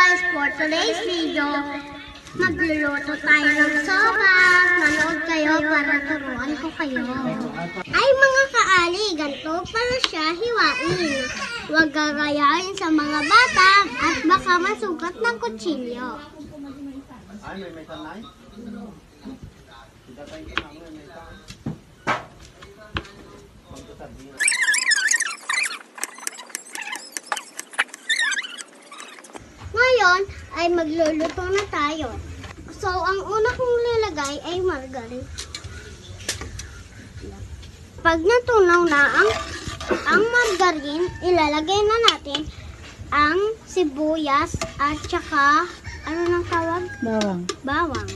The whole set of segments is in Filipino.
guys! For today's video, magluluto tayo ng sopas. Manood kayo para turuan ko kayo. Ay mga kaali, ganito pala siya hiwain. Huwag gagayain sa mga bata at baka masugat ng kutsilyo. Ay, may tanay? Ngayon ay magluluto na tayo. So, ang una kong lalagay ay margarine. Pag natunaw na ang margarine, ilalagay na natin ang sibuyas at saka, ano nang tawag? Bawang. Bawang.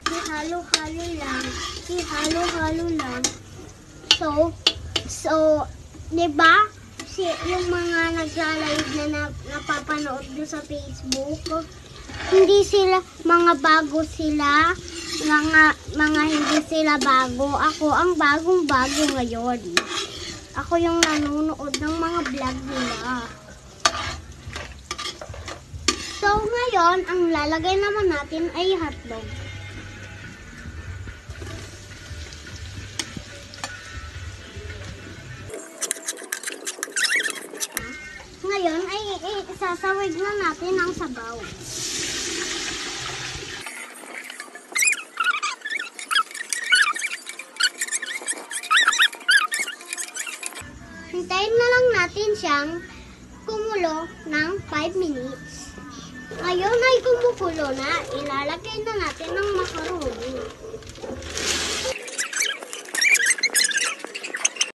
Ihalo-halo lang. Ihalo-halo lang. So, di ba? Yung mga nagla-live na napapanood doon sa Facebook, hindi sila, mga bago sila, mga hindi sila bago. Ako ang bagong-bago ngayon. Ako yung nanonood ng mga vlog nila. So, ngayon, ang lalagay naman natin ay hotdog. Ngayon ay isasawig na natin ang sabaw. Hintayin na lang natin siyang kumulo ng 5 minutes. Ngayon ay kumukulo na, ilalagay na natin ang macaroni.